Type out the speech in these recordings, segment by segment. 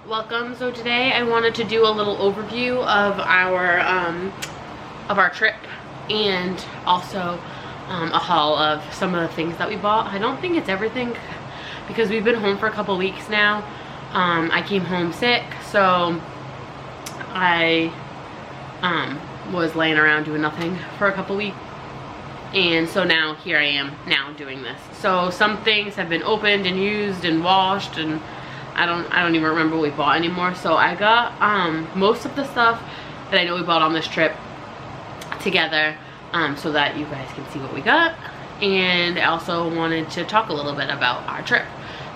welcome. So today I wanted to do a little overview of our trip, and also a haul of some of the things that we bought. I don't think it's everything because we've been home for a couple weeks now. I came home sick, so I was laying around doing nothing for a couple weeks, and so now here I am now doing this. So some things have been opened and used and washed, and I don't even remember what we bought anymore. So I got most of the stuff that I know we bought on this trip together, so that you guys can see what we got. And I also wanted to talk a little bit about our trip.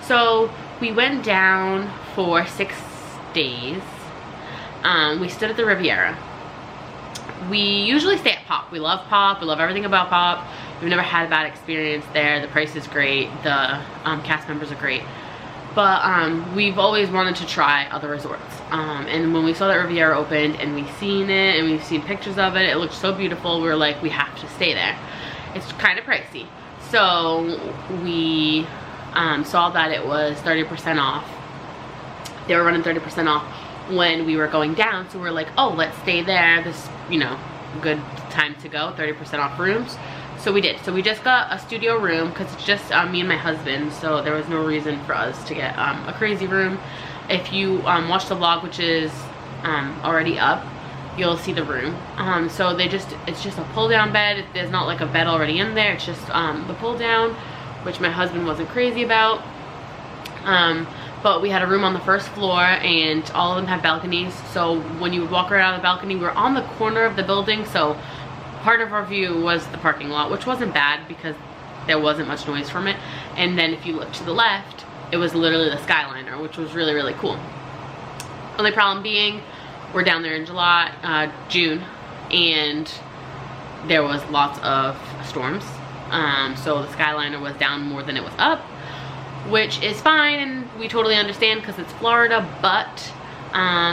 So we went down for 6 days. We stood at the Riviera. We usually stay at Pop. We love Pop. We love everything about Pop. We've never had a bad experience there. The price is great. The cast members are great. But we've always wanted to try other resorts. And when we saw that Riviera opened and we've seen it and we've seen pictures of it, it looked so beautiful. We were like, we have to stay there. It's kind of pricey. So we saw that it was 30% off. They were running 30% off when we were going down. So we were like, oh, let's stay there. This, you know, good time to go, 30% off rooms. So we did. So we just got a studio room because it's just me and my husband. So there was no reason for us to get a crazy room. If you watch the vlog, which is already up, you'll see the room. So it's just a pull down bed. There's not like a bed already in there. It's just the pull down, which my husband wasn't crazy about. But we had a room on the first floor, and all of them have balconies. So when you would walk around the balcony, we're on the corner of the building. So part of our view was the parking lot, which wasn't bad because there wasn't much noise from it. And then if you look to the left, it was literally the Skyliner, which was really, really cool. Only problem being, we're down there in June, and there was lots of storms. So the Skyliner was down more than it was up, which is fine, and we totally understand because it's Florida. But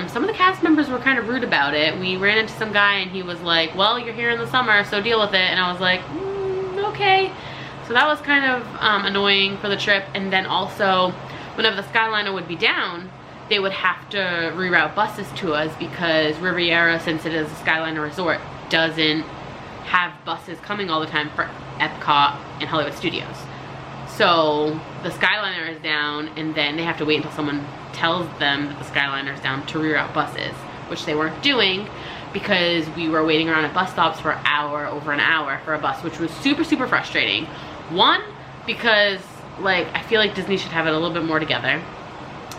some of the cast members were kind of rude about it. We ran into some guy and he was like, well, you're here in the summer, so deal with it. And I was like, okay. So that was kind of annoying for the trip. And then also, whenever the Skyliner would be down, they would have to reroute buses to us because Riviera, since it is a Skyliner resort, doesn't have buses coming all the time for Epcot and Hollywood Studios. So the Skyliner is down, and then they have to wait until someone tells them that the Skyliner is down to reroute buses, which they weren't doing because we were waiting around at bus stops for over an hour for a bus, which was super, super frustrating. One, because like I feel like Disney should have it a little bit more together.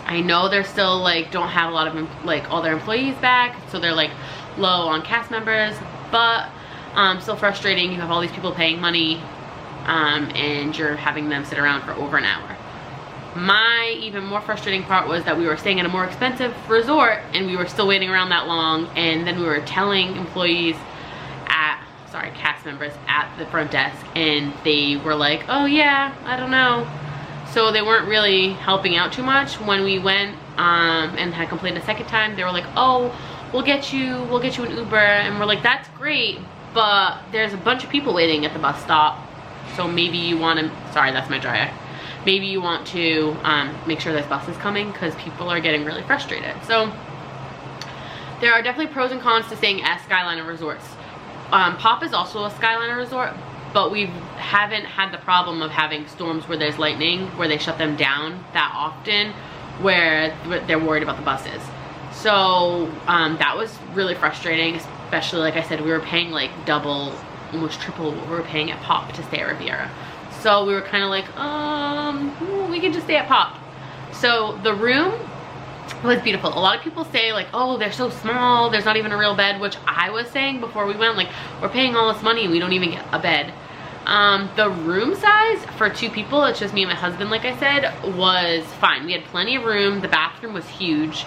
I know they're still like don't have a lot of like all their employees back, so they're like low on cast members, but still frustrating. You have all these people paying money, and you're having them sit around for over an hour. My even more frustrating part was that we were staying in a more expensive resort and we were still waiting around that long, and then we were telling cast members at the front desk, and they were like, oh yeah, I don't know. So they weren't really helping out too much. When we went and had complained a second time, they were like, oh, we'll get you an Uber. And we're like, that's great, but there's a bunch of people waiting at the bus stop. So maybe you want to, sorry, that's my dry eye. Maybe you want to make sure this bus is coming because people are getting really frustrated. So there are definitely pros and cons to staying at Skyliner resorts. Pop is also a Skyliner resort, but we haven't had the problem of having storms where there's lightning, where they shut them down that often, where they're worried about the buses. So that was really frustrating, especially like I said, we were paying like double, almost triple what we were paying at Pop to stay at Riviera. So we were kind of like, we could just stay at Pop. So the room was beautiful. A lot of people say like, oh, they're so small, there's not even a real bed, which I was saying before we went, like, we're paying all this money and we don't even get a bed. The room size for 2 people, it's just me and my husband, like I said, was fine. We had plenty of room. The bathroom was huge.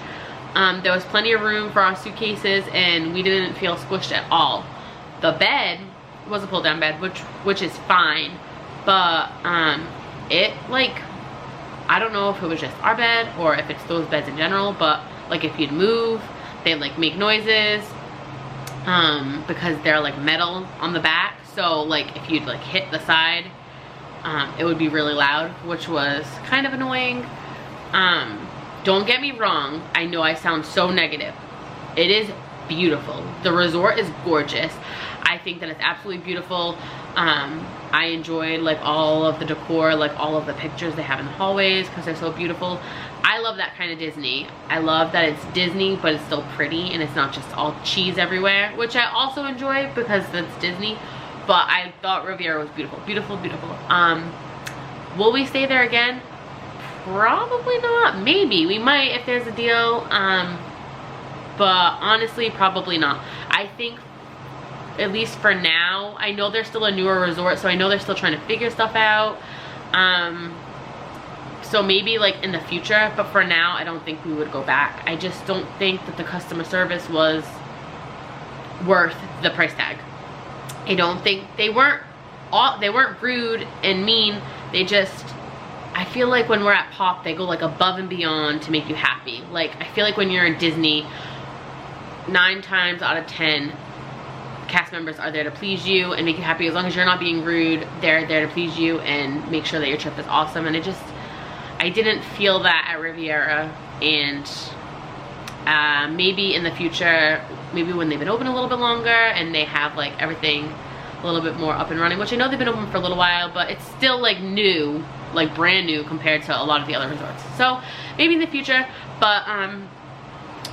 There was plenty of room for our suitcases, and we didn't feel squished at all. The bed was a pull down bed, which is fine. But it, like, I don't know if it was just our bed or if it's those beds in general, but like if you'd move, they'd like make noises because they're like metal on the back. So like if you'd like hit the side, it would be really loud, which was kind of annoying. don't get me wrong, I know I sound so negative. It is beautiful. The resort is gorgeous. I think that it's absolutely beautiful. I enjoyed like all of the decor, like all of the pictures they have in the hallways because they're so beautiful. I love that kind of Disney. I love that it's Disney, but it's still pretty and it's not just all cheese everywhere, which I also enjoy because that's Disney. But I thought Riviera was beautiful, beautiful, beautiful. Will we stay there again? Probably not. Maybe we might if there's a deal. But honestly, probably not. I think, at least for now, I know they're still a newer resort, so I know they're still trying to figure stuff out. So maybe like in the future, but for now, I don't think we would go back. I just don't think that the customer service was worth the price tag. I don't think they weren't rude and mean. They just, I feel like when we're at Pop, they go like above and beyond to make you happy. Like, I feel like when you're in Disney, 9 times out of 10, cast members are there to please you and make you happy. As long as you're not being rude, they're there to please you and make sure that your trip is awesome. And I didn't feel that at Riviera. And maybe in the future, maybe when they've been open a little bit longer and they have like everything a little bit more up and running, which I know they've been open for a little while, but it's still like new, like brand new compared to a lot of the other resorts. So maybe in the future, but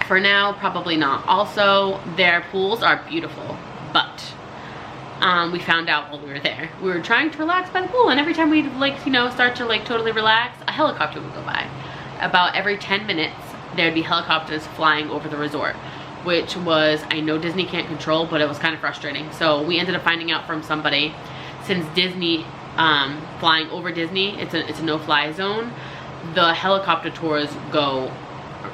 for now, probably not. Also, their pools are beautiful, but we found out while we were there. We were trying to relax by the pool, and every time we'd like, you know, start to like totally relax, a helicopter would go by. About every 10 minutes, there'd be helicopters flying over the resort, which was, I know Disney can't control, but it was kind of frustrating. So we ended up finding out from somebody, since Disney, flying over Disney, it's a no-fly zone, the helicopter tours go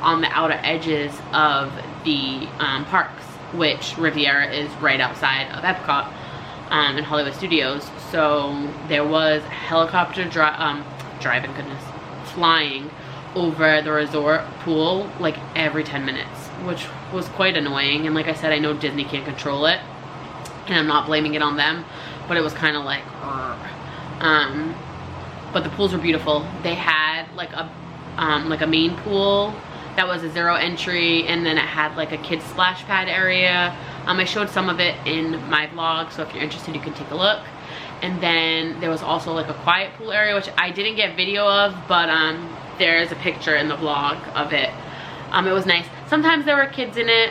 on the outer edges of the parks, which Riviera is right outside of Epcot and Hollywood Studios. So there was helicopter flying over the resort pool like every 10 minutes, which was quite annoying. And like I said, I know Disney can't control it, and I'm not blaming it on them, but it was kind of like, but the pools were beautiful. They had like a main pool that was a 0 entry, and then it had like a kids splash pad area. I showed some of it in my vlog, so if you're interested, you can take a look. And then there was also like a quiet pool area, which I didn't get video of, but there's a picture in the vlog of it. It was nice. Sometimes there were kids in it,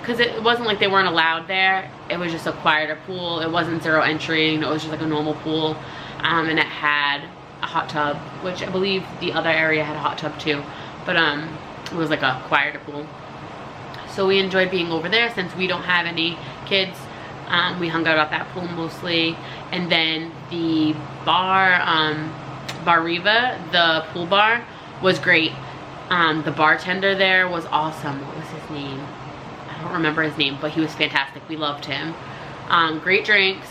because it wasn't like they weren't allowed there. It was just a quieter pool. It wasn't 0 entry, you know, it was just like a normal pool. And it had a hot tub, which I believe the other area had a hot tub too. But it was like a quieter pool. So we enjoyed being over there since we don't have any kids. We hung out at that pool mostly. And then the bar, Bar Riva, the pool bar, was great. The bartender there was awesome. What was his name? I don't remember his name, but he was fantastic. We loved him. Great drinks.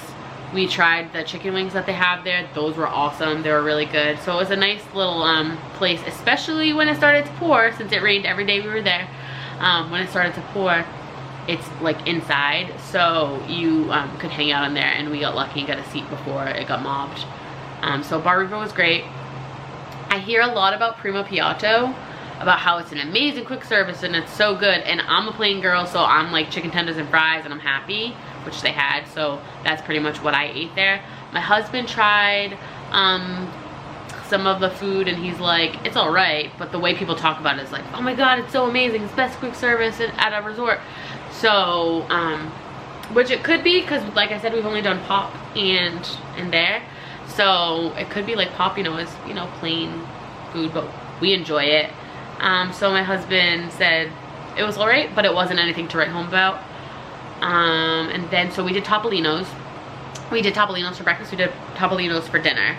We tried the chicken wings that they have there. Those were awesome. They were really good. So it was a nice little place, especially when it started to pour, since it rained every day we were there. When it started to pour, it's like inside, so you could hang out in there, and we got lucky and got a seat before it got mobbed. So Bar Riva was great. I hear a lot about Primo Piatto, about how it's an amazing quick service and it's so good, and I'm a plain girl, so I'm like chicken tenders and fries and I'm happy, which they had, so that's pretty much what I ate there. My husband tried some of the food and he's like, it's all right, but the way people talk about it is like, oh my god, it's so amazing, it's best quick service at a resort. So which it could be, because like I said, we've only done Pop and there, so it could be like Pop, you know, is, you know, plain food, but we enjoy it. So my husband said it was all right, but it wasn't anything to write home about. And then so we did Topolino's. We did Topolino's for breakfast, we did Topolino's for dinner.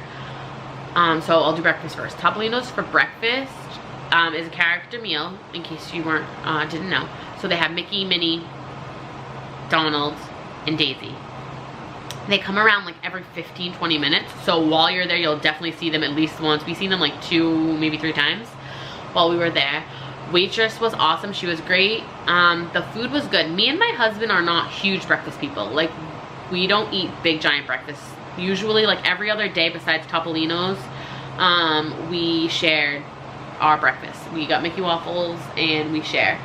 So I'll do breakfast first. Topolino's for breakfast is a character meal, in case you didn't know. So they have Mickey, Minnie, Donald, and Daisy. They come around like every 15-20 minutes, so while you're there you'll definitely see them at least once. We've seen them like 2, maybe 3 times while we were there. Waitress was awesome, she was great. The food was good. Me and my husband are not huge breakfast people. Like, we don't eat big giant breakfasts. Usually like every other day besides Topolino's, we shared our breakfast. We got Mickey waffles and we share.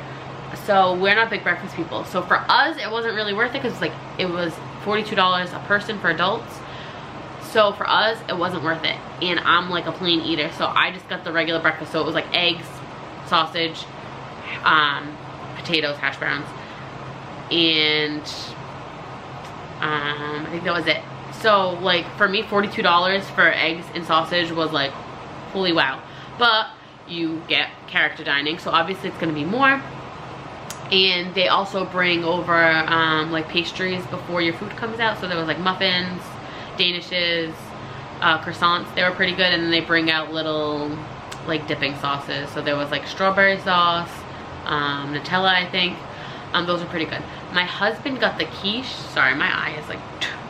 So we're not big breakfast people. So for us, it wasn't really worth it because like it was $42 a person for adults. So for us, it wasn't worth it. And I'm like a plain eater, so I just got the regular breakfast. So it was like eggs, sausage, potatoes, hash browns, and I think that was it. So like for me, $42 for eggs and sausage was like, holy wow. But you get character dining, so obviously it's gonna be more. And they also bring over like pastries before your food comes out. So there was like muffins, danishes, croissants. They were pretty good. And then they bring out little like dipping sauces. So there was like strawberry sauce, Nutella, I think. Those are pretty good. My husband got the quiche. Sorry, my eye is like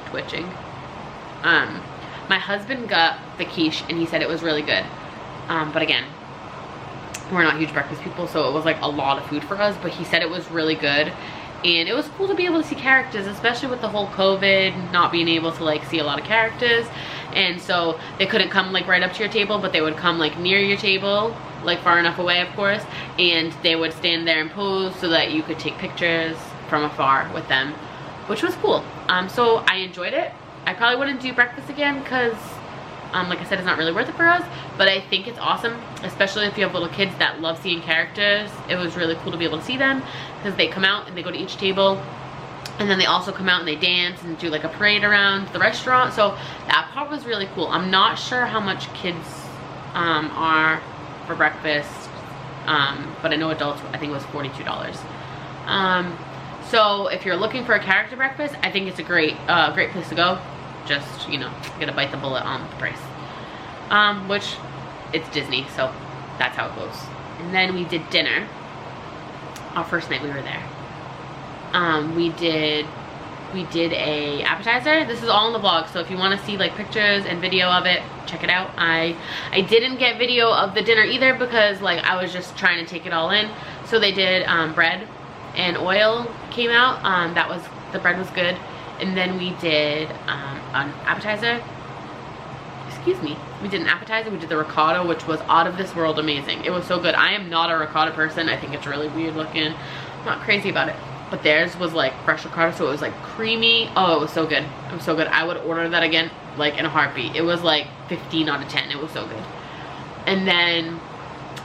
twitching. My husband got the quiche and he said it was really good. But again, we're not huge breakfast people, so it was like a lot of food for us, but he said it was really good. And it was cool to be able to see characters, especially with the whole COVID, not being able to like see a lot of characters. And so they couldn't come like right up to your table, but they would come like near your table, like far enough away of course, and they would stand there and pose so that you could take pictures from afar with them, which was cool. So I enjoyed it. I probably wouldn't do breakfast again because like I said, it's not really worth it for us, but I think it's awesome, especially if you have little kids that love seeing characters. It was really cool to be able to see them because they come out and they go to each table, and then they also come out and they dance and do like a parade around the restaurant. So that part was really cool. I'm not sure how much kids are for breakfast, but I know adults, I think it was $42. So if you're looking for a character breakfast, I think it's a great place to go. Just, you know, gotta bite the bullet on the price. Which, it's Disney, so that's how it goes. And then we did dinner. Our first night we were there. We did a appetizer. This is all in the vlog, so if you want to see like pictures and video of it, check it out. I didn't get video of the dinner either because like I was just trying to take it all in. So they did bread and oil came out. The bread was good. And then we did an appetizer. Excuse me. We did an appetizer. We did the ricotta, which was out of this world amazing. It was so good. I am not a ricotta person. I think it's really weird looking. I'm not crazy about it. But theirs was like fresh ricotta, so it was like creamy. Oh, it was so good. It was so good. I would order that again like in a heartbeat. It was like 15 out of 10. It was so good. And then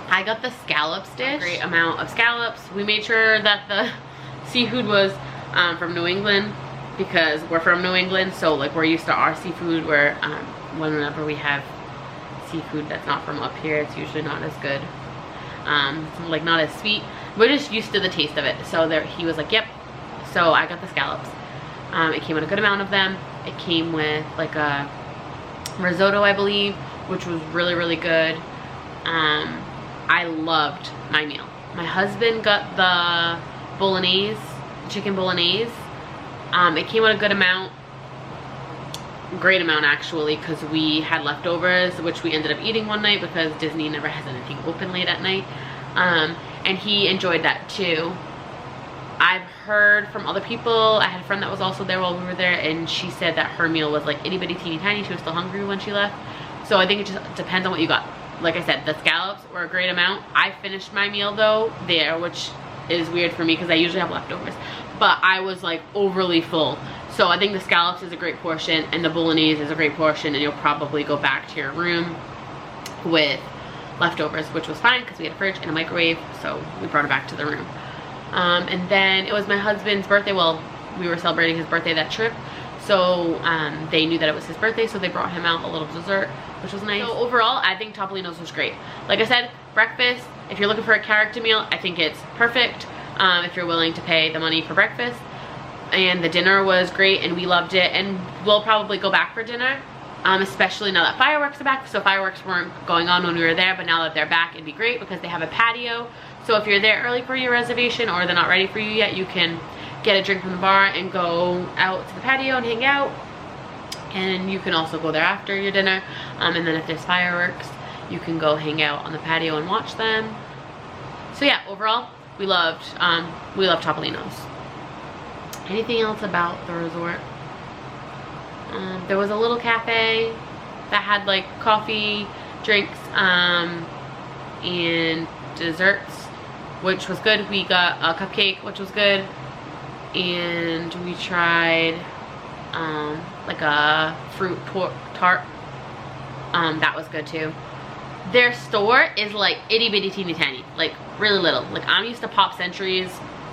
I got the scallops dish. A great amount of scallops. We made sure that the seafood was from New England, because we're from New England, so like we're used to our seafood, where whenever we have seafood that's not from up here, it's usually not as good. It's like not as sweet. We're just used to the taste of it. So there, he was like, yep. So I got the scallops. It came with a good amount of them. It came with like a risotto, I believe, which was really, really good. I loved my meal. My husband got the bolognese, chicken bolognese. It came with a good amount, great amount actually, because we had leftovers, which we ended up eating one night because Disney never has anything open late at night. And he enjoyed that too. I've heard from other people, I had a friend that was also there while we were there, and she said that her meal was like itty bitty teeny tiny. She was still hungry when she left. So I think it just depends on what you got. Like I said, the scallops were a great amount. I finished my meal though there, which is weird for me because I usually have leftovers. But I was like overly full. So I think the scallops is a great portion and the bolognese is a great portion, and you'll probably go back to your room with leftovers, which was fine because we had a fridge and a microwave, so we brought it back to the room. And then it was my husband's birthday. Well, we were celebrating his birthday that trip, so they knew that it was his birthday, so they brought him out a little dessert, which was nice. So overall, I think Topolino's was great. Like I said, breakfast, if you're looking for a character meal, I think it's perfect. If you're willing to pay the money for breakfast. And the dinner was great and we loved it, and we'll probably go back for dinner, especially now that fireworks are back. So fireworks weren't going on when we were there, but now that they're back, it'd be great because they have a patio. So if you're there early for your reservation or they're not ready for you yet, you can get a drink from the bar and go out to the patio and hang out. And you can also go there after your dinner, and then if there's fireworks, you can go hang out on the patio and watch them. So yeah, overall, we loved Topolino's. Anything else about the resort? There was a little cafe that had like coffee, drinks, and desserts, which was good. We got a cupcake, which was good, and we tried like a fruit tart. That was good too. Their store is like itty bitty teeny tiny, like really little. Like I'm used to Pop Century's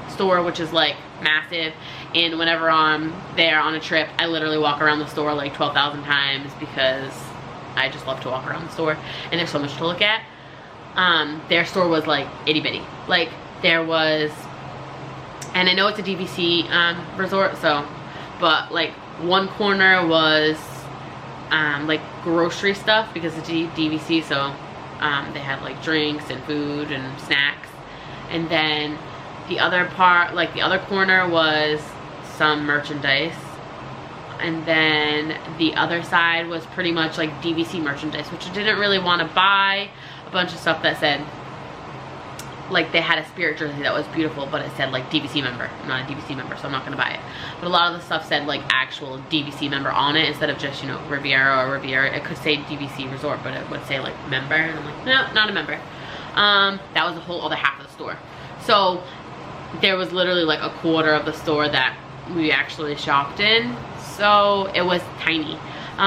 store, which is like massive, and whenever I'm there on a trip, I literally walk around the store like 12,000 times because I just love to walk around the store, and there's so much to look at. Their store was like itty bitty. Like there was, and I know it's a DVC resort, so, but like one corner was like grocery stuff because it's DVC, so they had like drinks and food and snacks, and then the other part, like the other corner, was some merchandise, and then the other side was pretty much like DVC merchandise, which I didn't really want to buy. A bunch of stuff that said, like they had a Spirit jersey that was beautiful, but it said like DVC member. I'm not a DVC member, so I'm not gonna buy it. But a lot of the stuff said like actual DVC member on it instead of just, you know, Riviera or Riviera. It could say DVC resort, but it would say like member, and I'm like, no, not a member. That was a whole other half of the store. So there was literally like a quarter of the store that we actually shopped in, so it was tiny.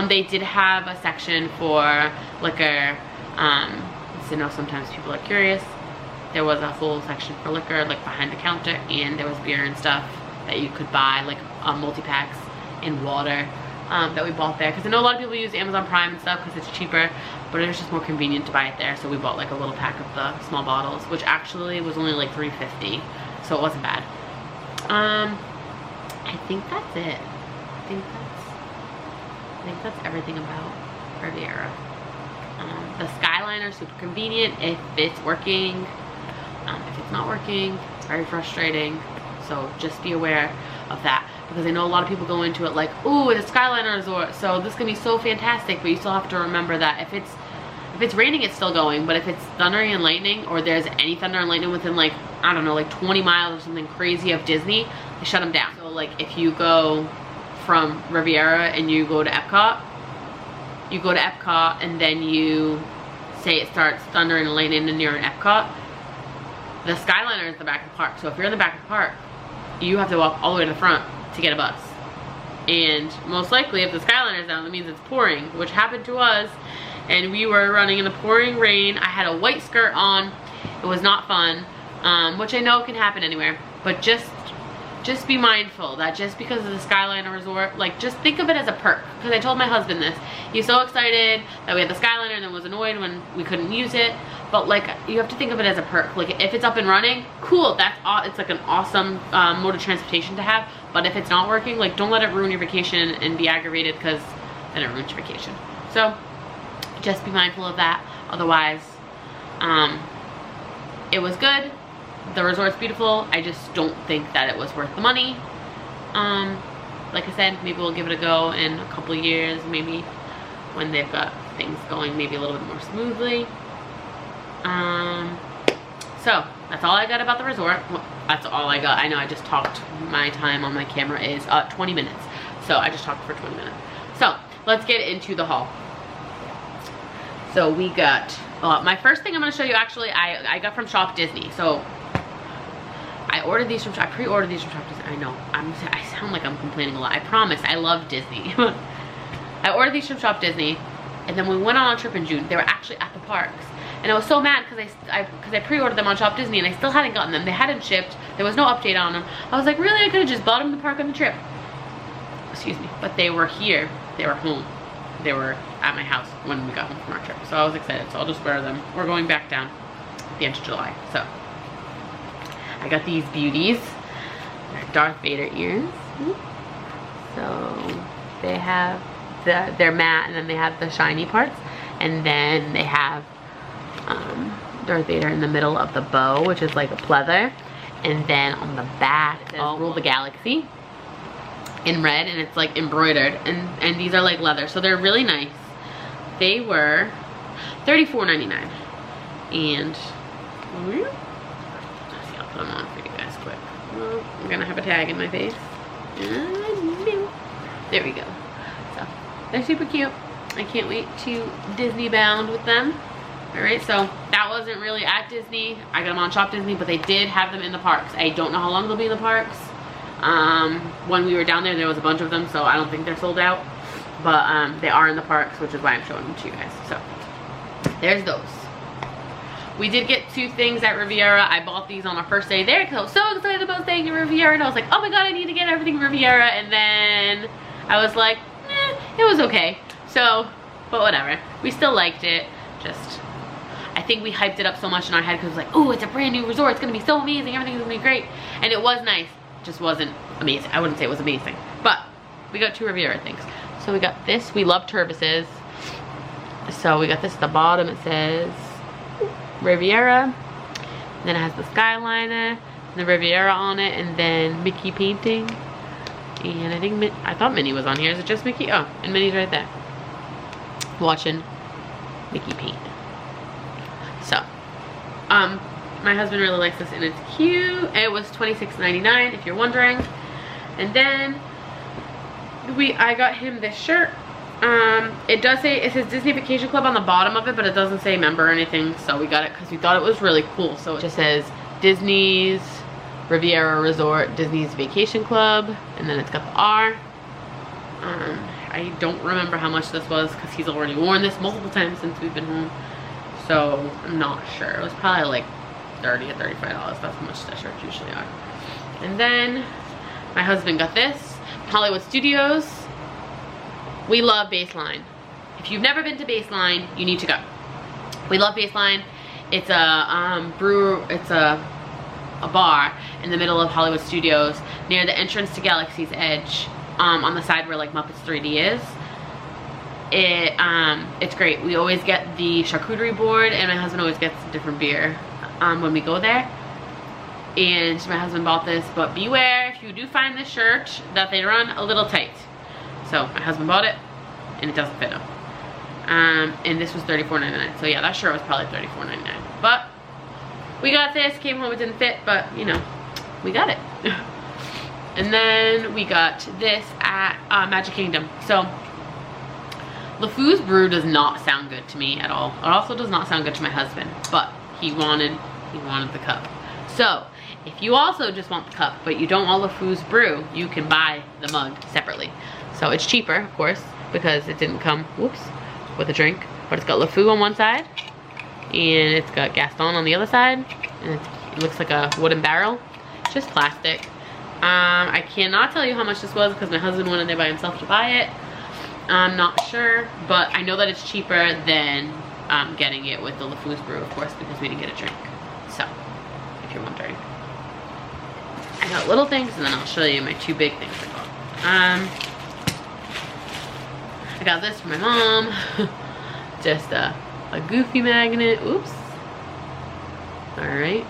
They did have a section for liquor. So you know, sometimes people are curious. There was a whole section for liquor, like behind the counter, and there was beer and stuff that you could buy, like multi-packs and water that we bought there. Because I know a lot of people use Amazon Prime and stuff because it's cheaper, but it was just more convenient to buy it there. So we bought like a little pack of the small bottles, which actually was only like $3.50, so it wasn't bad. I think that's it. I think that's everything about Riviera. The Skyliner is super convenient if it's working. If it's not working, it's very frustrating. So just be aware of that, because I know a lot of people go into it like, ooh, it's a Skyliner resort, so this can be so fantastic, but you still have to remember that if it's raining, it's still going, but if it's thundering and lightning, or there's any thunder and lightning within like, I don't know, like 20 miles or something crazy of Disney, they shut them down. So like if you go from Riviera and you go to Epcot, and then you say it starts thundering and lightning and you're in Epcot, the Skyliner is the back of the park. So if you're in the back of the park, you have to walk all the way to the front to get a bus. And most likely if the Skyliner is down, that means it's pouring, which happened to us. And we were running in the pouring rain. I had a white skirt on. It was not fun, which I know can happen anywhere, but just be mindful that just because of the Skyliner resort, like just think of it as a perk. Because I told my husband this. He's so excited that we had the Skyliner and then was annoyed when we couldn't use it. But like, you have to think of it as a perk. Like if it's up and running, cool, it's like an awesome mode of transportation to have. But if it's not working, like don't let it ruin your vacation and be aggravated, because then it ruins your vacation. So just be mindful of that. Otherwise, it was good. The resort's beautiful. I just don't think that it was worth the money. Like I said, maybe we'll give it a go in a couple years, maybe when they've got things going maybe a little bit more smoothly. So that's all I got about the resort. Well, that's all I got. I know I just talked. My time on my camera is 20 minutes. So I just talked for 20 minutes. So let's get into the haul. So we got, my first thing I'm going to show you, actually, I got from Shop Disney. So I ordered these from, I pre-ordered these from Shop Disney. I know, I sound like I'm complaining a lot. I promise, I love Disney. I ordered these from Shop Disney, and then we went on a trip in June. They were actually at the parks. And I was so mad because I pre-ordered them on Shop Disney and I still hadn't gotten them. They hadn't shipped. There was no update on them. I was like, really? I could have just bought them in the park on the trip. Excuse me. But they were here. They were home. They were at my house when we got home from our trip. So I was excited. So I'll just wear them. We're going back down at the end of July. So I got these beauties. They're Darth Vader ears. So they have they're matte, and then they have the shiny parts. And then they have Darth Vader in the middle of the bow, which is like a pleather, and then on the back it says Rule the Galaxy in red, and it's like embroidered, and these are like leather, so they're really nice. They were $34.99, and let's see, I'll put them on for you guys quick. Oh, I'm gonna have a tag in my face. There we go. So they're super cute. I can't wait to Disney bound with them. Alright, so that wasn't really at Disney. I got them on Shop Disney, but they did have them in the parks. I don't know how long they'll be in the parks. When we were down there was a bunch of them, so I don't think they're sold out. But they are in the parks, which is why I'm showing them to you guys. So there's those. We did get 2 things at Riviera. I bought these on our first day there because I was so excited about staying at Riviera, and I was like, oh my god, I need to get everything Riviera. And then I was like, it was okay. So, but whatever. We still liked it. Just, I think we hyped it up so much in our head because it was like, oh, it's a brand new resort. It's gonna be so amazing. Everything's gonna be great. And it was nice. It just wasn't amazing. I wouldn't say it was amazing. But we got 2 Riviera things. So we got this. We love turbises. So we got this at the bottom. It says Riviera. And then it has the Skyliner, and the Riviera on it, and then Mickey painting. And I thought Minnie was on here. Is it just Mickey? Oh, and Minnie's right there. Watching Mickey paint. So, my husband really likes this, and it's cute. It was $26.99 if you're wondering. And then I got him this shirt. It does say, it says Disney Vacation Club on the bottom of it, but it doesn't say member or anything, so we got it because we thought it was really cool. So it just says Disney's Riviera Resort, Disney's Vacation Club, and then it's got the R. I don't remember how much this was because he's already worn this multiple times since we've been home, so I'm not sure. It was probably like $30 or $35. That's how much the shirts usually are. And then my husband got this, Hollywood Studios. We love Baseline. If you've never been to Baseline, you need to go. We love Baseline. It's a bar in the middle of Hollywood Studios near the entrance to Galaxy's Edge, on the side where like Muppets 3D is. It's great. We always get the charcuterie board, and my husband always gets a different beer when we go there. And my husband bought this, but beware if you do find this shirt that they run a little tight. So my husband bought it, and it doesn't fit him. And this was $34.99. So yeah, that shirt was probably $34.99. But we got this, came home, it didn't fit, but you know, we got it. And then we got this at Magic Kingdom. So LeFou's Brew does not sound good to me at all. It also does not sound good to my husband, but he wanted the cup. So if you also just want the cup, but you don't want LeFou's Brew, you can buy the mug separately. So it's cheaper, of course, because it didn't come, whoops, with a drink. But it's got LeFou on one side, and it's got Gaston on the other side, and it looks like a wooden barrel. It's just plastic. I cannot tell you how much this was because my husband went in there by himself to buy it. I'm not sure, but I know that it's cheaper than getting it with the LeFou's Brew, of course, because we didn't get a drink. So, if you're wondering. I got little things, and then I'll show you my 2 big things I got. I got this for my mom. Just a goofy magnet. Oops. Alright.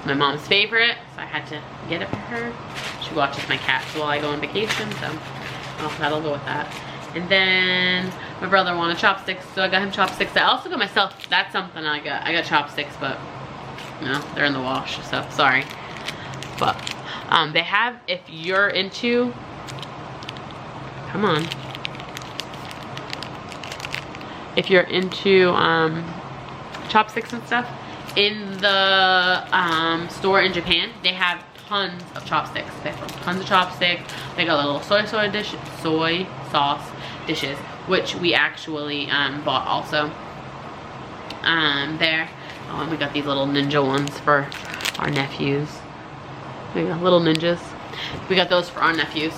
My mom's favorite, so I had to get it for her. She watches my cats while I go on vacation, so that'll go with that. And then my brother wanted chopsticks, so I got him chopsticks. I also got myself, that's something I got. I got chopsticks, but you know, they're in the wash, so sorry. But they have, if you're into, come on. If you're into chopsticks and stuff, in the store in Japan, they have tons of chopsticks. They have tons of chopsticks. They got little soy sauce dishes, which we actually bought also there. Oh, and we got these little ninja ones for our nephews. We got little ninjas. We got those for our nephews.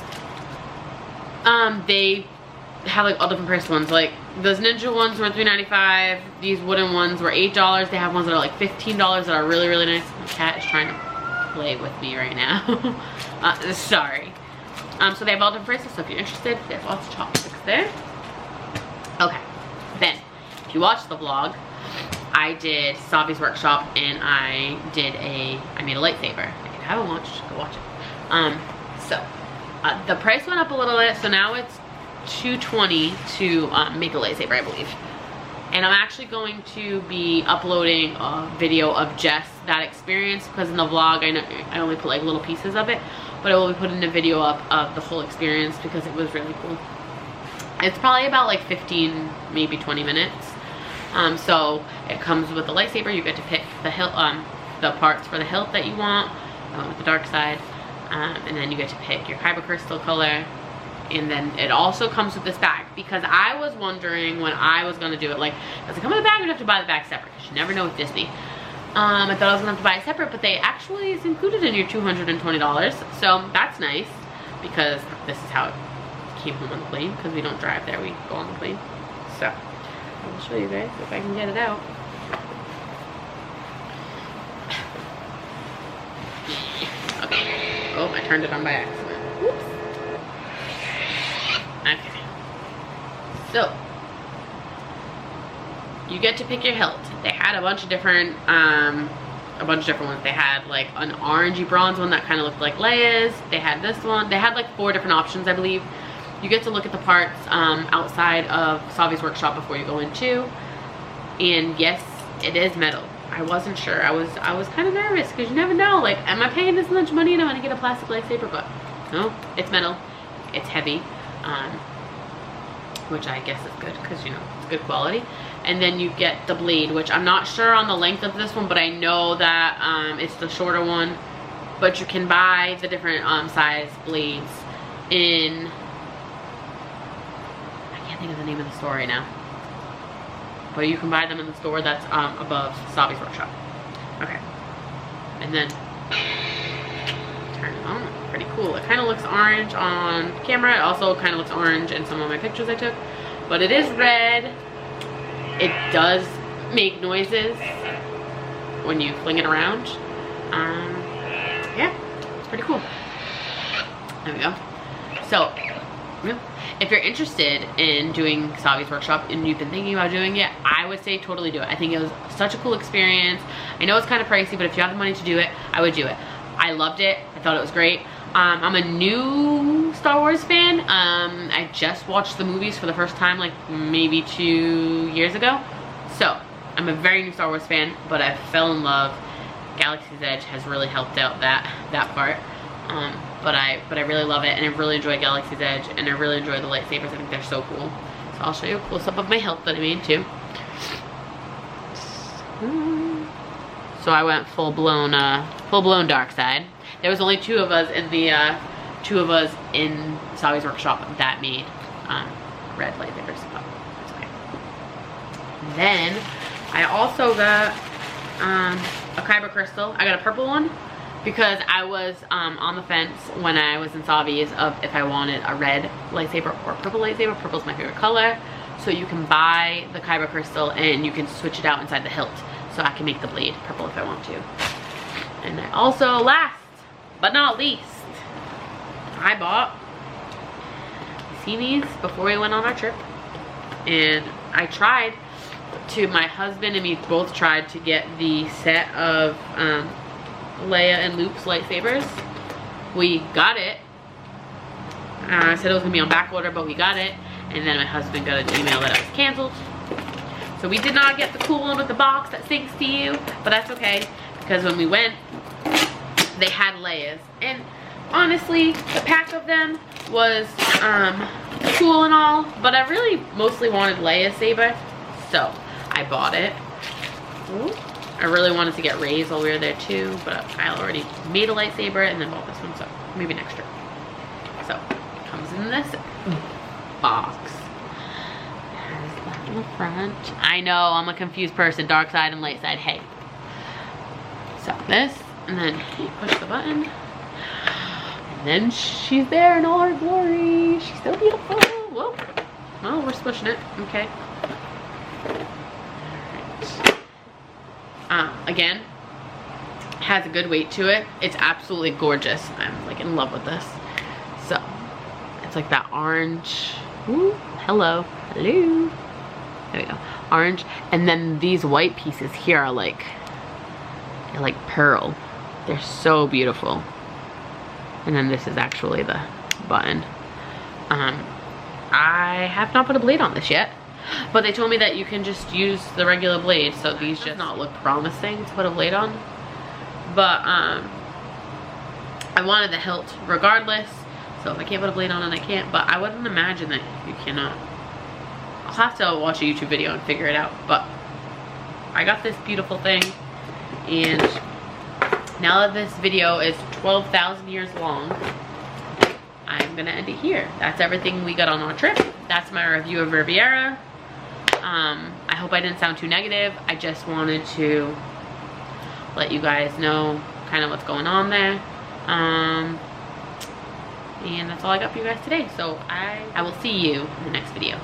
They have like all different price ones. Like those ninja ones were $3.95. These wooden ones were $8. They have ones that are like $15 that are really, really nice. My cat is trying to play with me right now. Sorry. So they have all different prices, so if you're interested, there's lots of chopsticks there. Okay, then, if you watched the vlog, I did Savi's workshop, and I made a lightsaber. If you haven't watched, go watch it. The price went up a little bit, so now it's $220 to make a lightsaber, I believe. And I'm actually going to be uploading a video of just that experience, because in the vlog I only put like little pieces of it, but I will be putting a video up of the whole experience because it was really cool. It's probably about like 15, maybe 20 minutes. So it comes with the lightsaber. You get to pick the hilt, the parts for the hilt that you want. I went with the dark side. And then you get to pick your kyber crystal color. And then it also comes with this bag, because I was wondering when I was gonna do it, like, does it come in the bag or do you have to buy the bag separate? Because you never know with Disney. I thought I was gonna have to buy it separate, but they actually is included in your $220. So that's nice, because this is how it came home on the plane, because we don't drive there, we go on the plane. So I'll show you guys if I can get it out. Okay. Oh, I turned it on by accident. Whoops. Okay. So you get to pick your hilt. They had a bunch of different ones. They had like an orangey bronze one that kind of looked like Leia's. They had this one. They had like 4 different options, I believe. You get to look at the parts outside of Savi's workshop before you go in too. And yes, it is metal. I wasn't sure. I was kind of nervous, because you never know. Like, am I paying this much money and I'm gonna get a plastic lightsaber? But no, it's metal. It's heavy, which I guess is good, because you know it's good quality. And then you get the blade, which I'm not sure on the length of this one, but I know that it's the shorter one. But you can buy the different size blades in, I can't think of the name of the store right now, but you can buy them in the store that's above Savi's workshop. Okay, and then turn it on. Pretty cool. It kind of looks orange on camera. It also kind of looks orange in some of my pictures I took, but it is red. It does make noises when you fling it around. Yeah, it's pretty cool. There we go. So if you're interested in doing Savi's workshop and you've been thinking about doing it, I would say totally do it. I think it was such a cool experience. I know it's kind of pricey, but if you have the money to do it, I would do it. I loved it. I thought it was great. I'm a new Star Wars fan. I just watched the movies for the first time like maybe 2 years ago. So I'm a very new Star Wars fan, but I fell in love. Galaxy's Edge has really helped out that part. But I really love it, and I really enjoy Galaxy's Edge, and I really enjoy the lightsabers. I think they're so cool. So I'll show you a close-up of my hilt that I made too. So I went full-blown dark side. There was only 2 of us in the Savi's workshop that made red lightsabers. Oh, that's okay. Then I also got a kyber crystal. I got a purple one, because I was on the fence when I was in Savi's of if I wanted a red lightsaber or a purple lightsaber. Purple's my favorite color. So you can buy the kyber crystal and you can switch it out inside the hilt. So I can make the blade purple if I want to. And I also, last but not least, I bought, you see these before we went on our trip. And I tried to, my husband and me both tried to get the set of Leia and Luke's lightsabers. We got it. I said it was gonna be on back order, but we got it. And then my husband got an email that it was canceled. So we did not get the cool one with the box that syncs to you, but that's okay, because when we went, they had Leia's. And honestly, the pack of them was cool and all, but I really mostly wanted Leia's saber, so I bought it. Ooh. I really wanted to get Rey's while we were there too, but I already made a lightsaber and then bought this one, so maybe next trip. So it comes in this box. There's that in the front. I know, I'm a confused person. Dark side and light side, hey. So this, and then you push the button. And then she's there in all her glory. She's so beautiful. Whoa. Well, we're squishing it. Okay. Again, has a good weight to it. It's absolutely gorgeous. I'm like in love with this. So it's like that orange. Ooh, hello. There we go. Orange. And then these white pieces here are like, they're like pearl. They're so beautiful. And then this is actually the button. I have not put a blade on this yet, but they told me that you can just use the regular blade, so these just not look promising to put a blade on. But I wanted the hilt regardless, so if I can't put a blade on it, I can't. But I wouldn't imagine that you cannot. I'll have to watch a YouTube video and figure it out, but I got this beautiful thing, and now that this video is 12,000 years long, I'm gonna end it here. That's everything we got on our trip. That's my review of Riviera. I hope I didn't sound too negative. I just wanted to let you guys know kind of what's going on there. And that's all I got for you guys today. So I will see you in the next video.